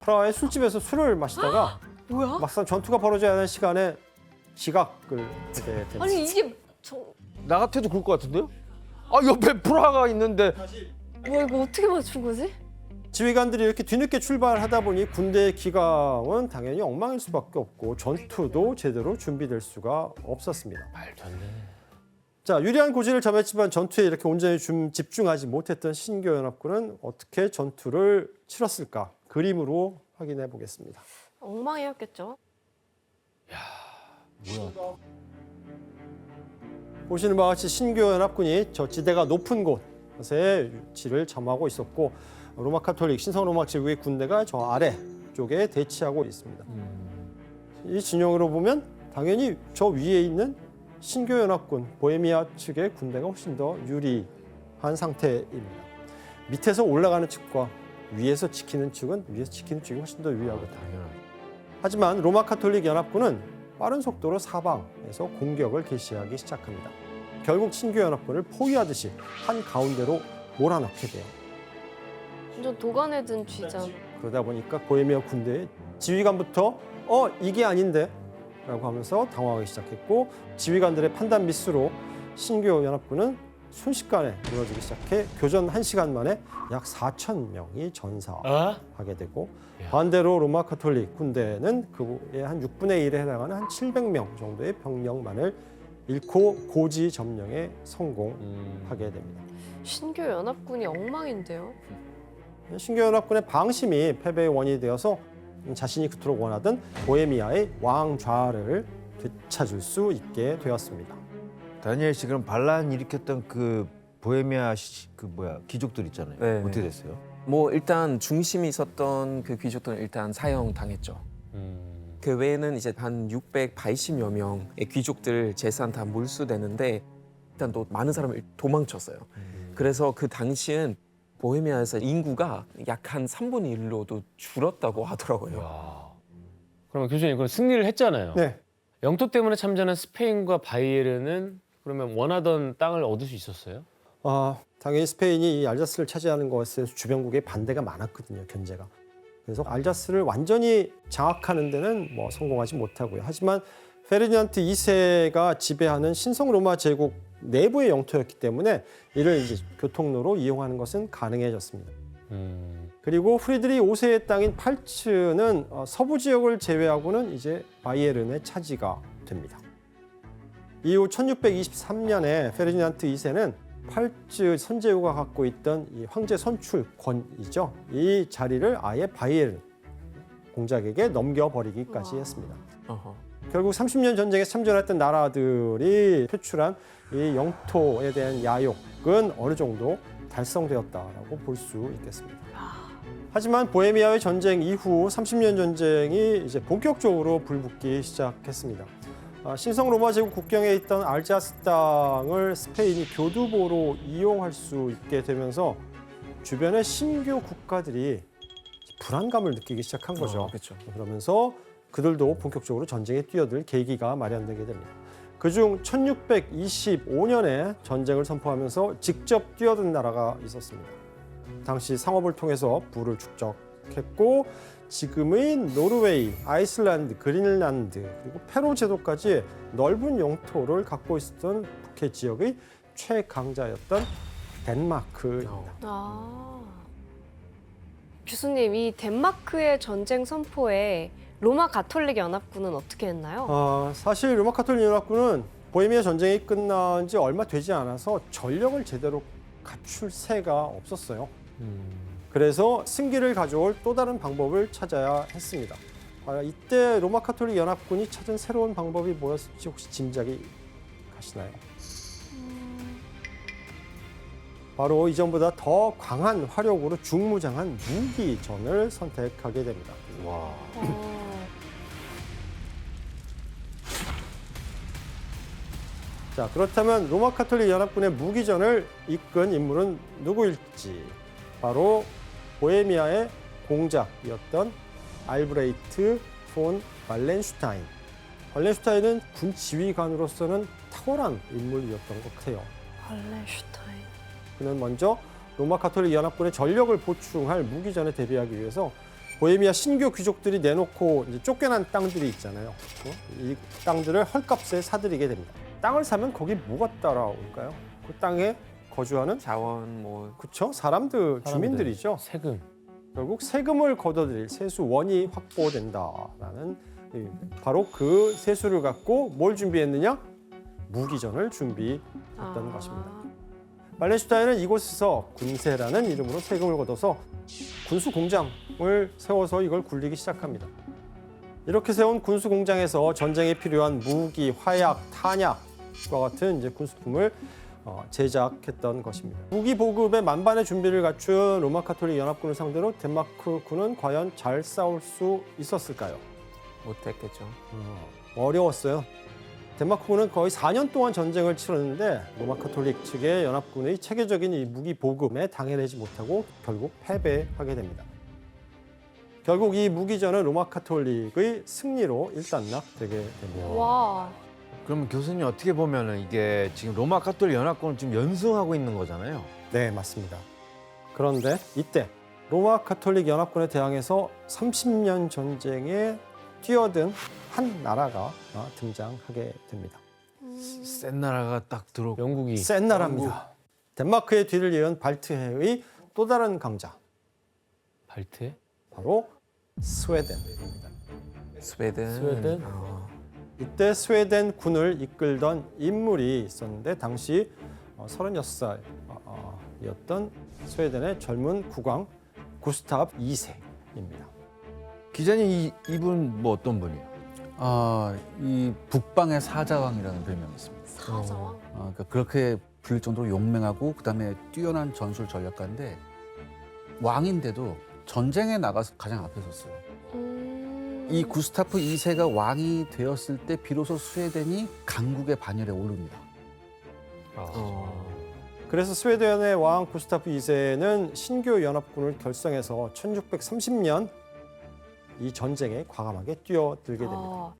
프라하의 술집에서 술을 마시다가 뭐야? 막상 전투가 벌어져야 하는 시간에 지각을 하게 됩니다. 아니 이게 나 같아도 그럴 것 같은데요? 아 옆에 프라하가 있는데 뭐야 이거 어떻게 맞춘 거지? 지휘관들이 이렇게 뒤늦게 출발하다 보니 군대의 기강은 당연히 엉망일 수밖에 없고 전투도 제대로 준비될 수가 없었습니다. 말도 안 돼. 자, 유리한 고지를 점했지만 전투에 이렇게 온전히 집중하지 못했던 신교연합군은 어떻게 전투를 치렀을까? 그림으로 확인해 보겠습니다. 엉망이었겠죠. 뭐야? 보시는 바와 같이 신교연합군이 저 지대가 높은 곳에 위치를 점하고 있었고 로마 카톨릭 신성 로마 제국의 군대가 저 아래 쪽에 대치하고 있습니다. 이 진영으로 보면 당연히 저 위에 있는 신교연합군 보헤미아 측의 군대가 훨씬 더 유리한 상태입니다. 밑에서 올라가는 측과 위에서 지키는 측이 훨씬 더 유리하거든요. 하지만 로마 카톨릭 연합군은 빠른 속도로 사방에서 공격을 개시하기 시작합니다. 결국 신교연합군을 포위하듯이 한 가운데로 몰아넣게 돼요. 완전 도간에 든 쥐장. 그러다 보니까 보헤미아 군대의 지휘관부터 이게 아닌데 라고 하면서 당황하기 시작했고 지휘관들의 판단 미스로 신교연합군은 순식간에 무너지기 시작해 교전 1시간 만에 약 4천 명이 전사하게 되고 반대로 로마 카톨릭 군대는 그의 한 6분의 1에 해당하는 한 700명 정도의 병력만을 잃고 고지 점령에 성공하게 됩니다. 신교 연합군이 엉망인데요. 신교연합군의 방심이 패배의 원인이 되어서 자신이 그토록 원하던 보헤미아의 왕좌를 되찾을 수 있게 되었습니다. 다니엘 씨 그럼 반란 일으켰던 그 보헤미아 귀족들 있잖아요. 네. 어떻게 됐어요? 뭐 일단 중심이 있었던 그 귀족들은 일단 사형당했죠. 그 외에는 이제 한 680여 명의 귀족들 재산 다 몰수되는데 일단 또 많은 사람이 도망쳤어요. 그래서 그 당시엔 보헤미아에서 인구가 약 한 3분의 1로도 줄었다고 하더라고요. 그러면 교수님 그럼 승리를 했잖아요. 네. 영토 때문에 참전한 스페인과 바이에른은 그러면 원하던 땅을 얻을 수 있었어요? 당연히 스페인이 이 알자스를 차지하는 것에 주변국의 반대가 많았거든요, 견제가. 그래서 알자스를 완전히 장악하는 데는 뭐 성공하지 못하고요. 하지만 페르디난트 2세가 지배하는 신성 로마 제국 내부의 영토였기 때문에 이를 이제 교통로로 이용하는 것은 가능해졌습니다. 그리고 프리드리 5세의 땅인 팔츠는 서부 지역을 제외하고는 이제 바이에른의 차지가 됩니다. 이후 1623년에 페르디난트 2세는 팔츠 선제후가 갖고 있던 이 황제 선출권이죠. 이 자리를 아예 바이에른 공작에게 넘겨버리기까지 했습니다. 어허. 결국 30년 전쟁에 참전했던 나라들이 표출한 이 영토에 대한 야욕은 어느 정도 달성되었다라고 볼 수 있겠습니다. 하지만 보헤미아의 전쟁 이후 30년 전쟁이 이제 본격적으로 불붙기 시작했습니다. 신성 로마 제국 국경에 있던 알자스 땅을 스페인이 교두보로 이용할 수 있게 되면서 주변의 신교 국가들이 불안감을 느끼기 시작한 거죠. 그렇죠. 그러면서 그들도 본격적으로 전쟁에 뛰어들 계기가 마련되게 됩니다. 그중 1625년에 전쟁을 선포하면서 직접 뛰어든 나라가 있었습니다. 당시 상업을 통해서 부를 축적했고 지금의 노르웨이, 아이슬란드, 그린란드 그리고 페루 제도까지 넓은 영토를 갖고 있었던 북해 지역의 최강자였던 덴마크입니다. 교수님, 이 덴마크의 전쟁 선포에 로마 가톨릭 연합군은 어떻게 했나요? 사실 로마 카톨릭 연합군은 보헤미아 전쟁이 끝난 지 얼마 되지 않아서 전력을 제대로 갖출 새가 없었어요. 그래서 승기를 가져올 또 다른 방법을 찾아야 했습니다. 이때 로마 카톨릭 연합군이 찾은 새로운 방법이 뭐였을지 혹시 짐작이 가시나요? 바로 이전보다 더 강한 화력으로 중무장한 무기전을 선택하게 됩니다. 와. 자, 그렇다면 로마 카톨릭 연합군의 무기전을 이끈 인물은 누구일지 바로 보헤미아의 공작이었던 알브레이트 폰 발렌슈타인. 발렌슈타인은 군 지휘관으로서는 탁월한 인물이었던 것 같아요. 발렌슈타인. 그는 먼저 로마 카톨릭 연합군의 전력을 보충할 무기전에 대비하기 위해서 보헤미아 신교 귀족들이 내놓고 이제 쫓겨난 땅들이 있잖아요. 이 땅들을 헐값에 사들이게 됩니다. 땅을 사면 거기 뭐가 따라올까요? 그 땅에 거주하는 자원 뭐 그쵸? 사람들, 주민들이죠. 세금. 결국 세금을 걷어들일 세수원이 확보된다라는 바로 그 세수를 갖고 뭘 준비했느냐? 무기전을 준비했던 것입니다. 발렌슈타인은 이곳에서 군세라는 이름으로 세금을 걷어서 군수 공장을 세워서 이걸 굴리기 시작합니다. 이렇게 세운 군수 공장에서 전쟁에 필요한 무기, 화약, 탄약과 같은 이제 군수품을 제작했던 것입니다. 무기 보급에 만반의 준비를 갖춘 로마 가톨릭 연합군을 상대로 덴마크군은 과연 잘 싸울 수 있었을까요? 못했겠죠. 어려웠어요. 덴마크군은 거의 4년 동안 전쟁을 치렀는데 로마 가톨릭 측의 연합군의 체계적인 이 무기 보급에 당해내지 못하고 결국 패배하게 됩니다. 결국 이 무기전은 로마 가톨릭의 승리로 일단락되게 됩니다. 와. 그러면 교수님 어떻게 보면은 이게 지금 로마 가톨릭 연합군을 지금 연승하고 있는 거잖아요. 네, 맞습니다. 그런데 이때 로마 가톨릭 연합군에 대항해서 30년 전쟁에 뛰어든 한 나라가 등장하게 됩니다. 센 나라가 딱 들어오고. 영국이. 센 나라입니다. 덴마크의 뒤를 이은 발트해의 또 다른 강자, 발트해? 바로 스웨덴입니다. 스웨덴. 스웨덴? 이때 스웨덴 군을 이끌던 인물이 있었는데 당시 36살이었던 스웨덴의 젊은 국왕 구스타프 2세입니다. 기자님 이분 뭐 어떤 분이에요? 이 북방의 사자왕이라는 별명이 있습니다. 사자왕. 그러니까 그렇게 불릴 정도로 용맹하고 그다음에 뛰어난 전술 전략가인데 왕인데도 전쟁에 나가서 가장 앞에 섰어요. 이 구스타프 2세가 왕이 되었을 때 비로소 스웨덴이 강국의 반열에 오릅니다. 그래서 스웨덴의 왕 구스타프 2세는 신교 연합군을 결성해서 1630년 이 전쟁에 과감하게 뛰어들게 됩니다.